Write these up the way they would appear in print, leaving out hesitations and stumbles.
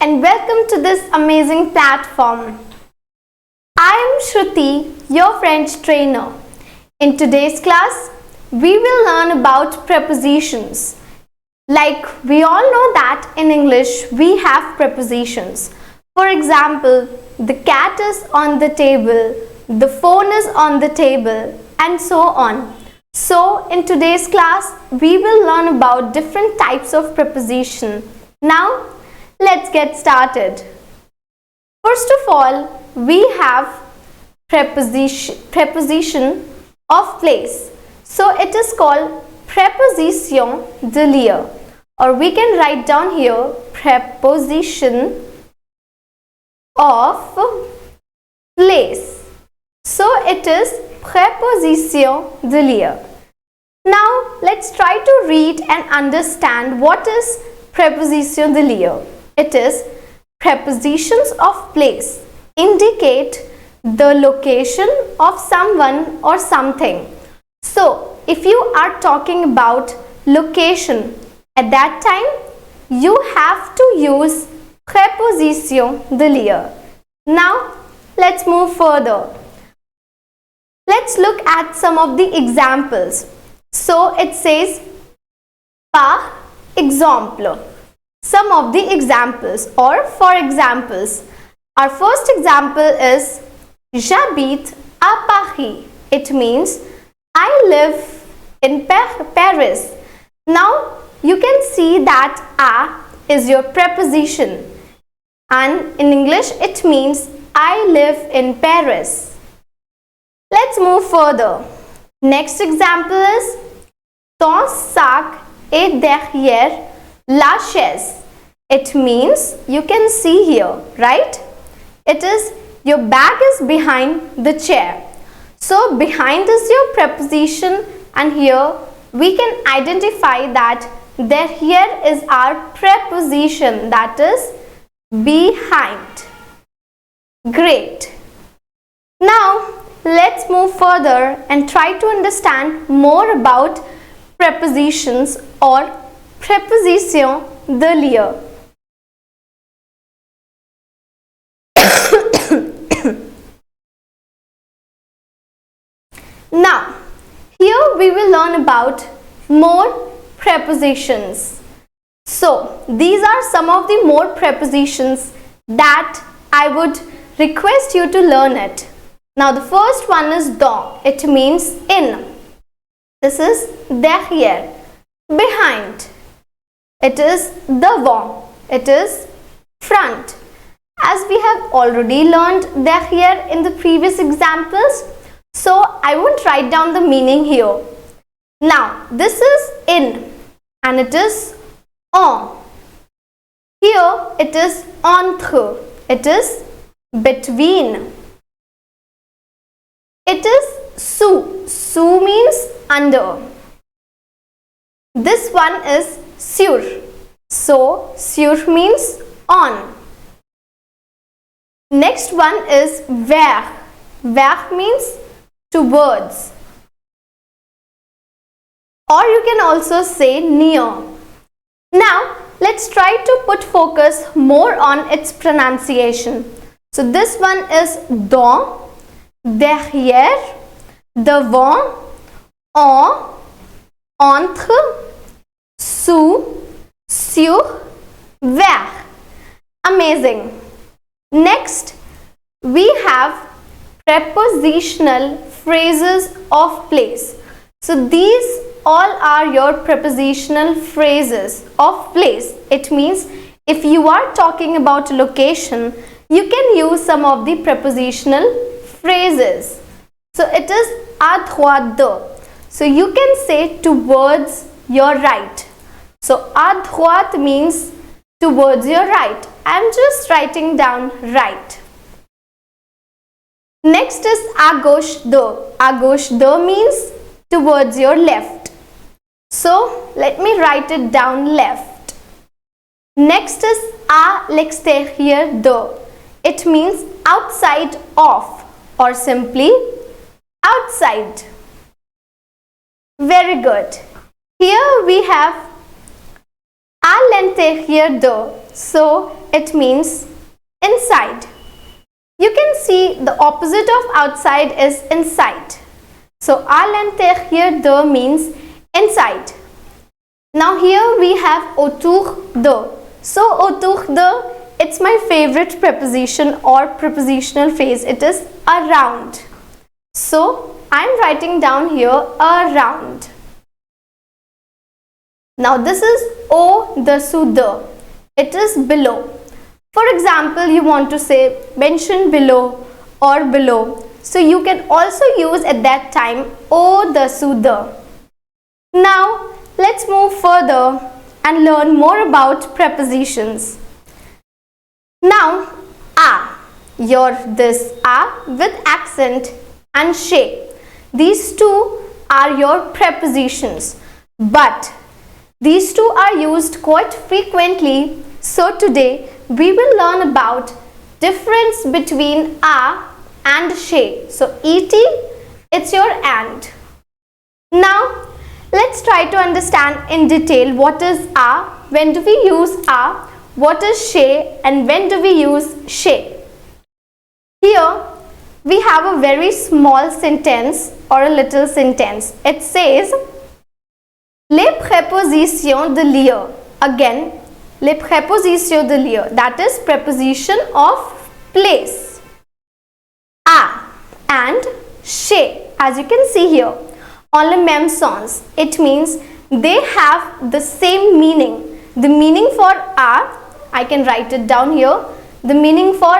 and welcome to this amazing platform. I am Shruti, your French trainer. In today's class, we will learn about prepositions. Like we all know that in English we have prepositions. For example, the cat is on the table, the phone is on the table, and so on. So in today's class, we will learn about different types of preposition. Now, let's get started. First of all, we have preposition of place. So it is called preposition de lieu, or we can write down here preposition of place. So it is preposition de lieu. Now let's try to read and understand what is preposition de lieu. It is prepositions of place indicate the location of someone or something. So if you are talking about location, at that time you have to use preposition de lieu. Now let's move further. Let's look at some of the examples. So it says par exemple. Some of the examples or for examples. Our first example is j'habite à Paris. It means I live in Paris. Now you can see that à is your preposition, and in English it means I live in Paris. Let's move further. Next example is ton sac est derrière la chaise. It means you can see here, right? It is your bag is behind the chair. So behind is your preposition, and here we can identify that here is our preposition, that is behind. Great. Now let's move further and try to understand more about prepositions or preposition de lieu. Now, here we will learn about more prepositions. So, these are some of the more prepositions that I would request you to learn it. Now, the first one is dans. It means in. This is derrière, behind. It is devant. It is front. As we have already learned derrière in the previous examples, so I won't write down the meaning here. Now, this is in and it is en. Here it is entre. It is between. It is sous. Sous means under. This one is sur. So, sur means on. Next one is vers. Vers means towards. Or you can also say near. Now, let's try to put focus more on its pronunciation. So, this one is dans, derrière, devant, en, entre, sous, sur, vers. Amazing. Next, we have prepositional phrases of place. So these all are your prepositional phrases of place. It means if you are talking about location, you can use some of the prepositional phrases. So it is à droite de. So you can say towards your right. So à droite means towards your right. I am just writing down right. Next is à gauche de. À gauche de means towards your left. So let me write it down left. Next is à l'extérieur de. It means outside of, or simply outside. Very good. Here we have à l'intérieur de. so it means inside. You can see the opposite of outside is inside. So à l'intérieur de means inside. Now here we have autour de. So autour de, it's my favorite preposition or prepositional phrase. It is around. So I'm writing down here around. Now this is au-dessous de. It is below. For example, you want to say mention below or below. So you can also use at that time au-dessous de. Now let's move further and learn more about prepositions. Now your this with accent and chez. These two are your prepositions, but these two are used quite frequently. So today we will learn about difference between and chez. So et, it's your and. Now let's try to understand in detail what is when do we use what is chez, and when do we use chez. Here we have a very small sentence or a little sentence. It says les prépositions de lieu. Again, les prépositions de lieu, that is preposition of place. And chez, as you can see here, on le même sens. It means they have the same meaning. The meaning for I can write it down here. The meaning for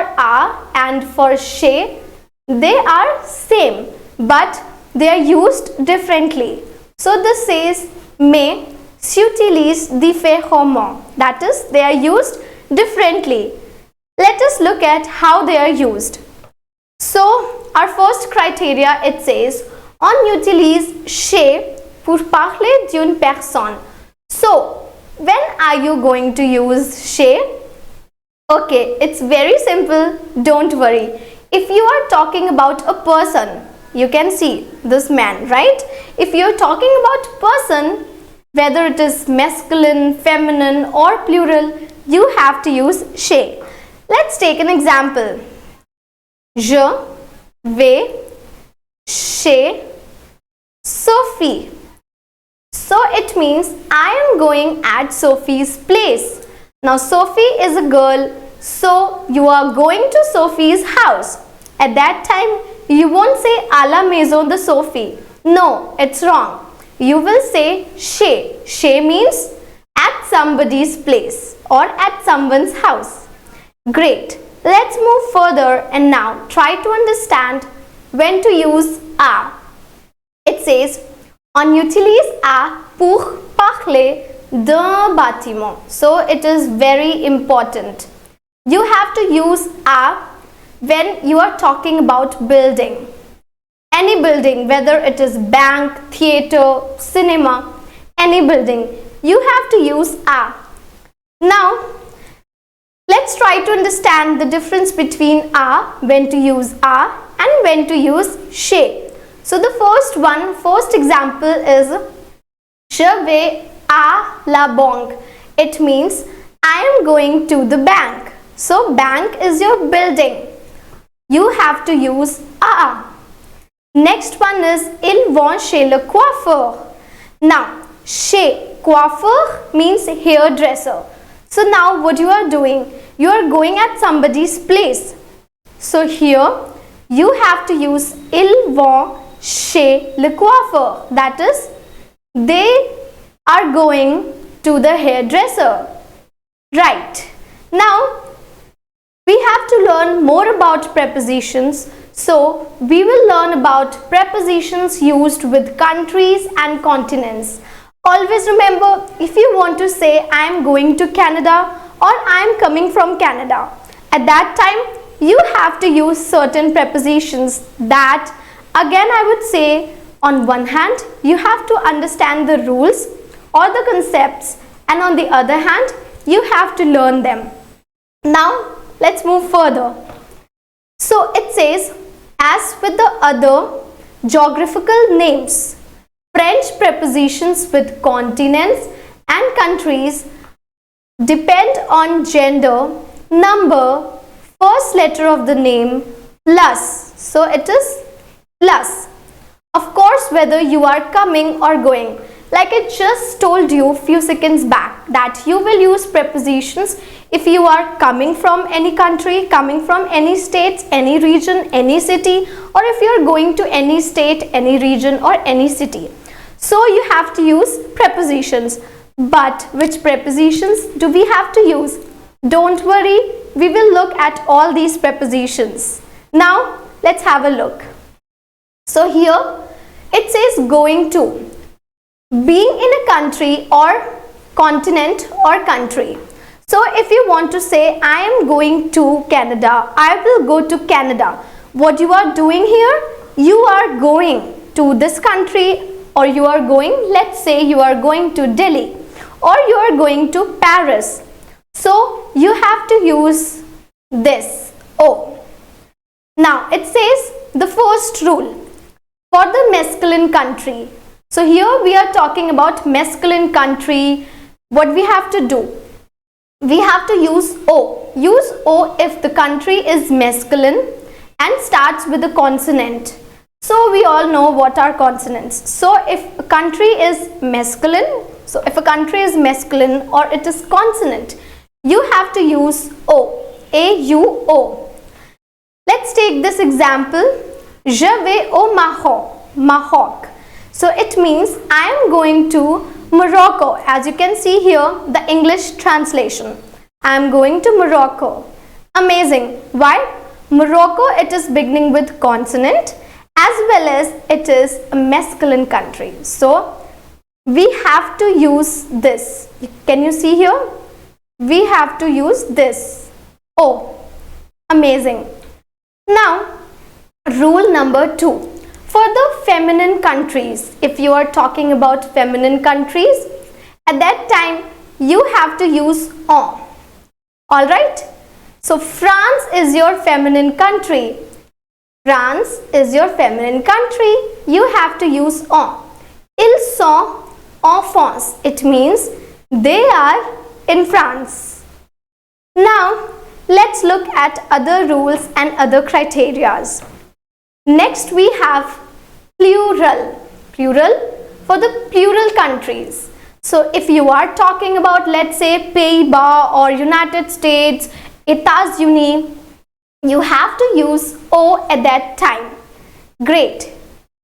and for chez, they are same, but they are used differently. So this says mais s'utilise différemment. That is, they are used differently. Let us look at how they are used. So our first criteria, it says on utilise chez pour parler d'une personne. So when are you going to use chez? Okay, it's very simple, don't worry. If you are talking about a person, you can see this man, right? If you're talking about person, whether it is masculine, feminine or plural, you have to use chez. Let's take an example. Je vais chez Sophie. So it means I am going at Sophie's place. Now Sophie is a girl, so you are going to Sophie's house. At that time, you won't say à la maison de Sophie. No, it's wrong. You will say chez. Chez means at somebody's place or at someone's house. Great. Let's move further and now try to understand when to use à. It says on utilise à pour parler d'un bâtiment. So it is very important. You have to use à when you are talking about building. Any building, whether it is bank, theater, cinema, any building, you have to use à. Now let's try to understand the difference between when to use and when to use chez. So the first example is je vais à la banque. It means I am going to the bank. So bank is your building. You have to use à. Next one is ils vont chez le coiffeur. Now chez, coiffeur means hairdresser. So now what you are doing? You are going at somebody's place. So here you have to use ils vont chez le coiffeur. That is, they are going to the hairdresser. Right. Now we have to learn more about prepositions. So we will learn about prepositions used with countries and continents. Always remember, if you want to say I am going to Canada or I am coming from Canada, at that time you have to use certain prepositions that, again, I would say, on one hand you have to understand the rules or the concepts, and on the other hand you have to learn them. Now let's move further. So it says, as with the other geographical names, French prepositions with continents and countries depend on gender, number, first letter of the name, plus. So it is plus. Of course, whether you are coming or going. Like I just told you few seconds back that you will use prepositions if you are coming from any country, coming from any state, any region, any city, or if you are going to any state, any region or any city. So you have to use prepositions. But which prepositions do we have to use? Don't worry, we will look at all these prepositions. Now let's have a look. So here it says going to. Being in a country or continent or country. So if you want to say I am going to Canada, I will go to Canada. What you are doing here? You are going to this country, or you are going, let's say you are going to Delhi, or you are going to Paris. So you have to use this O. Now it says the first rule for the masculine country. So here we are talking about masculine country. What we have to do? We have to use O. Use O if the country is masculine and starts with a consonant. So we all know what are consonants. So if a country is masculine, or it is consonant, you have to use O. A-U-O. Let's take this example. Je vais au Maroc. So it means I am going to Morocco. As you can see here, the English translation. I am going to Morocco. Amazing. Why? Morocco, it is beginning with consonant, as well as it is a masculine country. So we have to use this. Can you see here? We have to use this. Oh, amazing. Now, rule number 2. For the feminine countries, if you are talking about feminine countries, at that time you have to use on. Alright? So France is your feminine country. France is your feminine country. You have to use on. Ils sont en France. It means they are in France. Now, let's look at other rules and other criterias. Next we have plural for the plural countries. So if you are talking about, let's say, Pays-Bas or United States, États-Unis, you have to use O at that time. Great.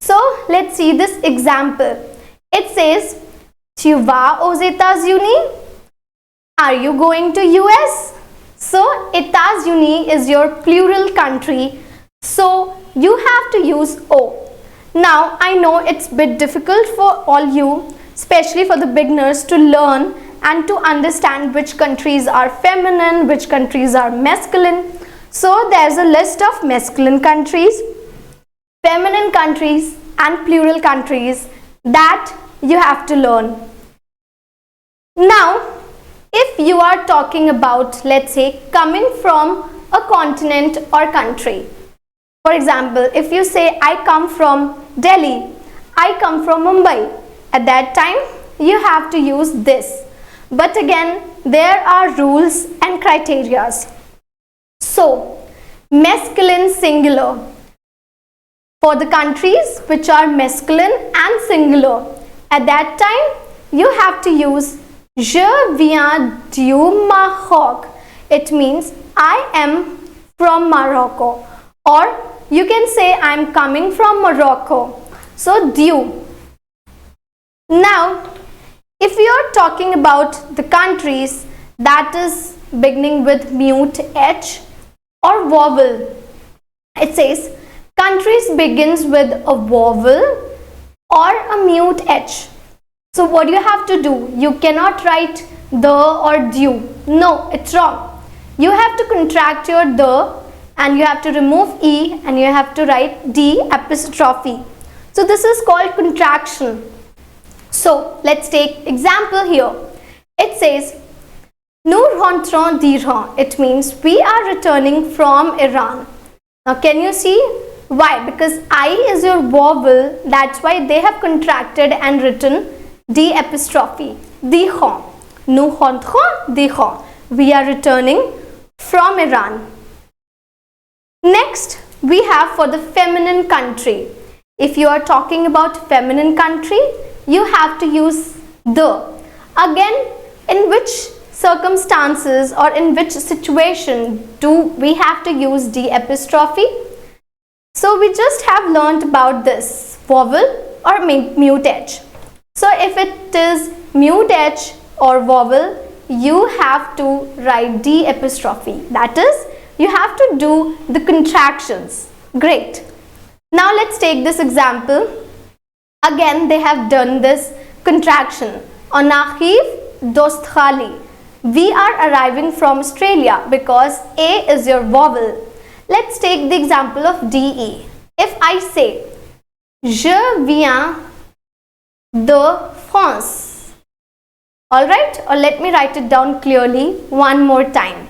So let's see this example. It says, tu vas aux États-Unis? Are you going to US? So États-Unis is your plural country. So you have to use O. Now I know it's a bit difficult for all you, especially for the beginners, to learn and to understand which countries are feminine, which countries are masculine. So there's a list of masculine countries, feminine countries and plural countries that you have to learn. Now, if you are talking about, let's say, coming from a continent or country. For example, if you say, I come from Delhi, I come from Mumbai, at that time you have to use this. But again, there are rules and criteria. So, masculine singular. For the countries which are masculine and singular, at that time you have to use Je viens du Maroc. It means I am from Morocco. Or you can say I am coming from Morocco. So du. Now, if we are talking about the countries that is beginning with mute H or vowel, it says countries begins with a vowel or a mute H. So what you have to do? You cannot write the or du. No, it's wrong. You have to contract your the and you have to remove E and you have to write D apostrophe. So this is called contraction. So let's take example here. It says Nous rentrons d'Iran. It means we are returning from Iran. Now can you see why? Because I is your vowel, that's why they have contracted and written D apostrophe, d'Iran. Nous rentrons d'Iran. We are returning from Iran. Next, we have for the feminine country. If you are talking about feminine country, you have to use the. Again, in which circumstances or in which situation do we have to use the apostrophe? So we just have learnt about this vowel or mute edge. So if it is mute edge or vowel, you have to write the apostrophe. That is, you have to do the contractions. Great. Now let's take this example. Again, they have done this contraction. On arrive d'Australie. We are arriving from Australia because A is your vowel. Let's take the example of DE. If I say, je viens de France. Alright, or let me write it down clearly one more time.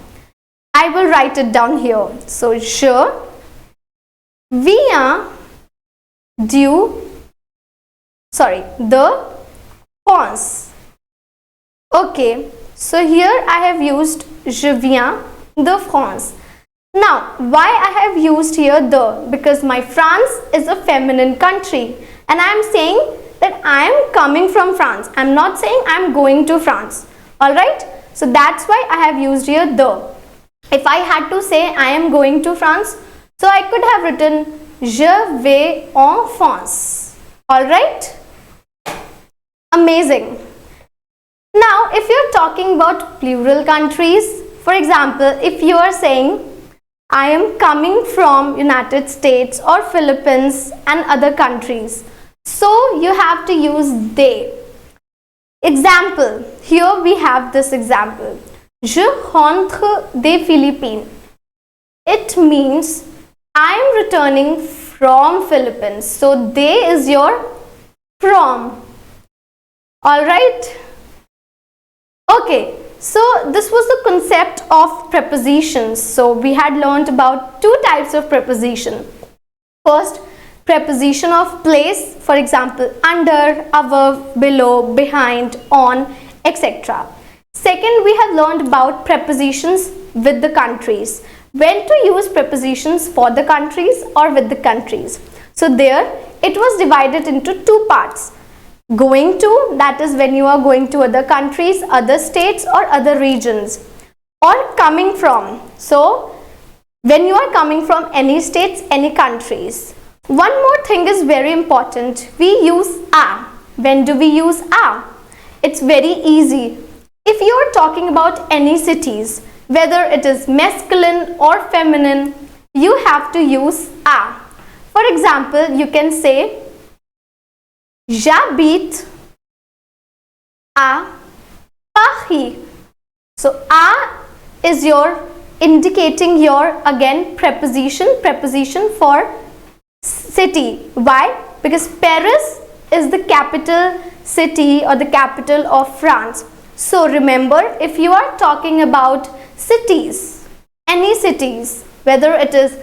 I will write it down here. So, je viens de France. Okay, so here I have used je viens de France. Now, why I have used here the? Because my France is a feminine country and I am saying that I am coming from France. I am not saying I am going to France. Alright, so that's why I have used here the. If I had to say I am going to France, so I could have written je vais en France. Alright, amazing. Now, if you are talking about plural countries, for example, if you are saying I am coming from United States or Philippines and other countries, so you have to use they. Example, here we have this example. Je rentre des Philippines. It means I am returning from Philippines. So they is your from. Alright. Okay, so this was the concept of prepositions. So we had learned about two types of preposition. First, preposition of place, for example, under, above, below, behind, on, etc. Second, we have learned about prepositions with the countries. When to use prepositions for the countries or with the countries. So there, it was divided into two parts. Going to, that is when you are going to other countries, other states or other regions. Or coming from. So, when you are coming from any states, any countries. One more thing is very important. We use a. When do we use a? It's very easy. If you are talking about any cities, whether it is masculine or feminine, you have to use a. For example, you can say, j'habite à Paris. So, a is your indicating your again preposition for city. Why? Because Paris is the capital city or the capital of France. So, remember, if you are talking about cities, any cities, whether it is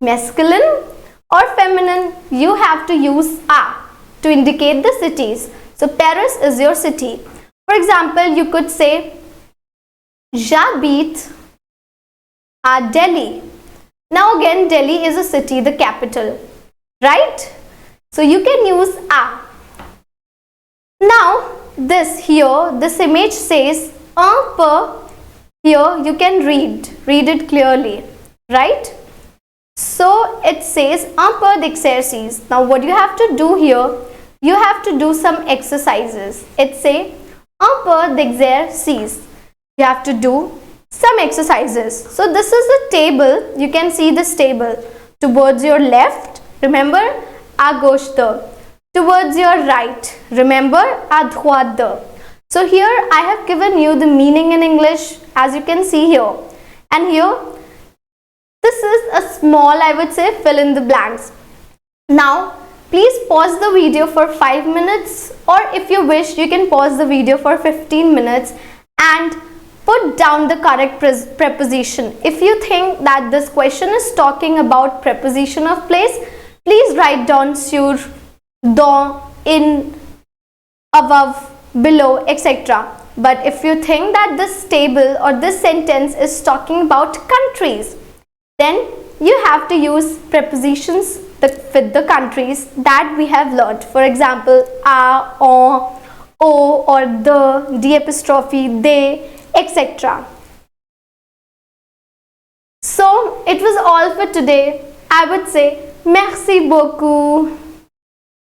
masculine or feminine, you have to use a to indicate the cities. So, Paris is your city. For example, you could say, j'habite à Delhi. Now again, Delhi is a city, the capital, right? So, you can use a. Now, this image says, un peu. Here, you can read it clearly, right? So, it says, un peu d'exercice. Now, what you have to do here, you have to do some exercises. It says, un peu d'exercice. You have to do some exercises. So, this is a table. You can see this table. Towards your left, remember, à gauche de. Towards your right, remember, à droite de. So, here I have given you the meaning in English, as you can see here. And here, this is a small, I would say, fill in the blanks. Now, please pause the video for 5 minutes, or if you wish, you can pause the video for 15 minutes and put down the correct preposition. If you think that this question is talking about preposition of place, please write down sur, dans, in, above, below, etc. But if you think that this table or this sentence is talking about countries, then you have to use prepositions with the countries that we have learnt. For example, a, on, o, or the apostrophe, they, etc. So it was all for today. I would say merci beaucoup.